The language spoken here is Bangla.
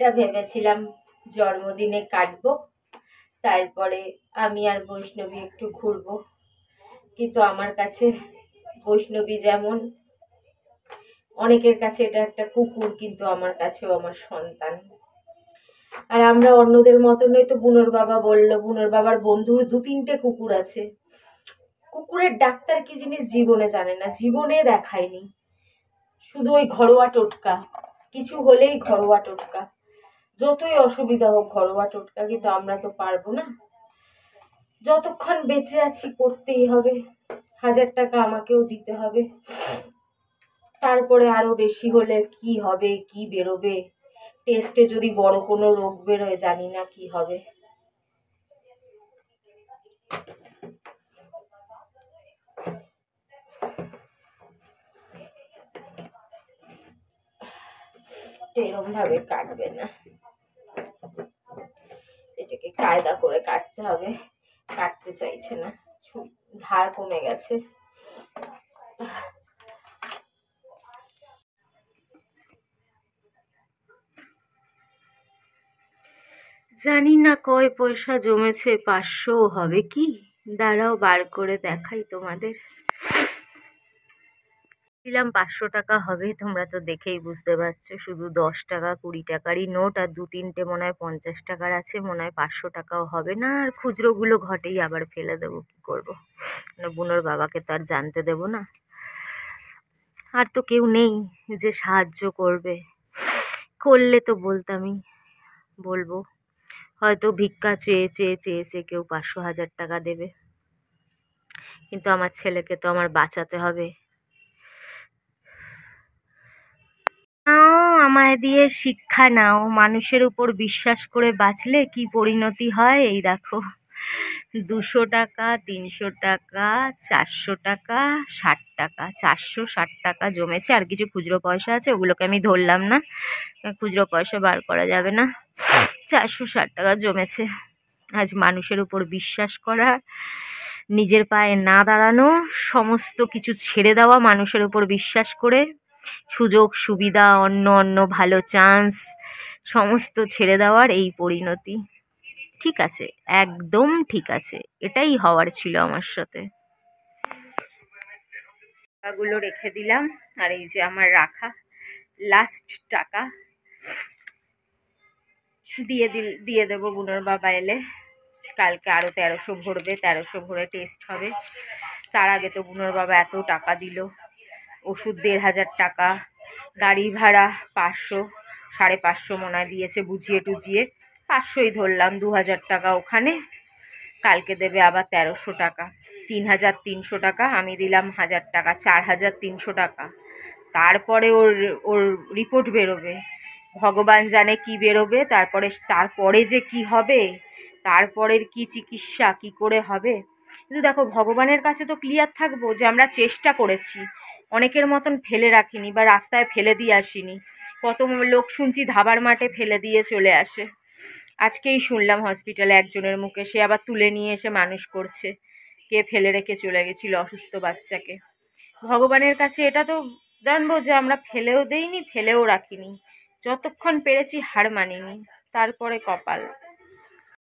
এটা ভেবেছিলাম জন্মদিনে কাটবো, তারপরে আমি আর বৈষ্ণবী একটু ঘুরবো। কিন্তু আমার কাছে বৈষ্ণবী যেমন, অনেকের কাছে এটা একটা কুকুর, কিন্তু আমার কাছেও আমার সন্তান। আর আমরা অন্যদের মতন নই। তো বুনোর বাবা বলল, বুনোর বাবার বন্ধুর 2-3টে কুকুর আছে। কুকুরের ডাক্তার কি জিনিস জীবনে জানে না, জীবনে দেখায়নি। শুধু ওই ঘরোয়া টোটকা, কিছু হলেই ঘরোয়া টোটকা, যতই অসুবিধা হোক ঘরোয়া টোটকা। কিন্তু আমরা তো পারবো না, যতক্ষণ বেঁচে আছি করতেই হবে। 1000 টাকা আমাকেও দিতে হবে। তারপরে আরো বেশি হলে কি হবে, কি বেরোবে, টেস্টে যদি বড় কোনো রোগ বেরোয় জানি না কি হবে। এরম ভাবে কাটবে না, এটাকে কায়দা করে কাটতে হবে। কাটতে চাইছে না, ধার কমে গেছে। জানি না কয় পয়সা জমেছে, 500 হবে কি? দাঁড়াও বার করে দেখাই তোমাদের। দিলাম 500 টাকা হবে, তোমরা তো দেখেই বুঝতে পারছো। শুধু 10 টাকা 20 টাকারই নোট, আর 2-3টে মনে হয় 50 টাকার আছে, মনে হয় 500 টাকাও হবে না। আর খুচরোগুলো ঘটেই আবার ফেলে দেবো, কি করবো, বুনোর বাবাকে তো আর জানতে দেবো না। আর তো কেউ নেই যে সাহায্য করবে, করলে তো বলতামই, বলবো। হয়তো ভিক্ষা চেয়ে চেয়ে চেয়ে চেয়ে কেউ 500-1000 টাকা দেবে, কিন্তু আমার ছেলেকে তো আমার বাঁচাতে হবে। নাও, আমায় দিয়ে শিক্ষা নাও, মানুষের উপর বিশ্বাস করে বাঁচলে কি পরিণতি হয় এই দেখো। 200 টাকা, 300 টাকা, 400 টাকা, 60 টাকা, 460 টাকা জমেছে। আর কিছু খুচরো পয়সা আছে, ওগুলোকে আমি ধরলাম না, খুচরো পয়সা বার করা যাবে না। 460 টাকা জমেছে। আজ মানুষের উপর বিশ্বাস করা, নিজের পায়ে না দাঁড়ানো, সমস্ত কিছু ছেড়ে দেওয়া মানুষের উপর বিশ্বাস করে, সুযোগ সুবিধা, অন্য অন্য ভালো চান্স সমস্ত ছেড়ে দেওয়ার এই পরিণতি। ঠিক আছে, একদম ঠিক আছে, এটাই হওয়ার ছিল আমার সাথে। টাকাগুলো রেখে দিলাম, আর এই যে আমার রাখা লাস্ট টাকা দিয়ে দেবো বুনোর বাবা এলে। কালকে আরো 1300 ভরবে, 1300 ভরে টেস্ট হবে। তার আগে তো বুনোর বাবা এত টাকা দিল, ওষুধ 1500 টাকা, গাড়ি ভাড়া 500, 550 মনে হয় দিয়েছে বুঝিয়ে টুজিয়ে, 500ই ধরলাম, 2000 টাকা ওখানে। কালকে দেবে আবার 1300 টাকা, 3300 টাকা। আমি দিলাম 1000 টাকা, 4300 টাকা। তারপরে ওর ওর রিপোর্ট বেরোবে, ভগবান জানে কি বেরোবে। তারপরে যে কি হবে, তারপরের কি চিকিৎসা কি করে হবে। কিন্তু দেখো, ভগবানের কাছে তো ক্লিয়ার থাকবো যে আমরা চেষ্টা করেছি, অনেকের মতন ফেলে রাখিনি বা রাস্তায় ফেলে দিয়ে আসিনি। কত লোক শুনছি ধাবার মাঠে ফেলে দিয়ে চলে আসে। আজকেই শুনলাম হসপিটালে একজনের মুখে, সে আবার তুলে নিয়ে এসে মানুষ করছে, কে ফেলে রেখে চলে গেছিল অসুস্থ বাচ্চাকে। ভগবানের কাছে এটা তো জানবো যে আমরা ফেলেও দেইনি, ফেলেও রাখিনি, যতক্ষণ পেরেছি হার মানিনি, তারপরে কপাল।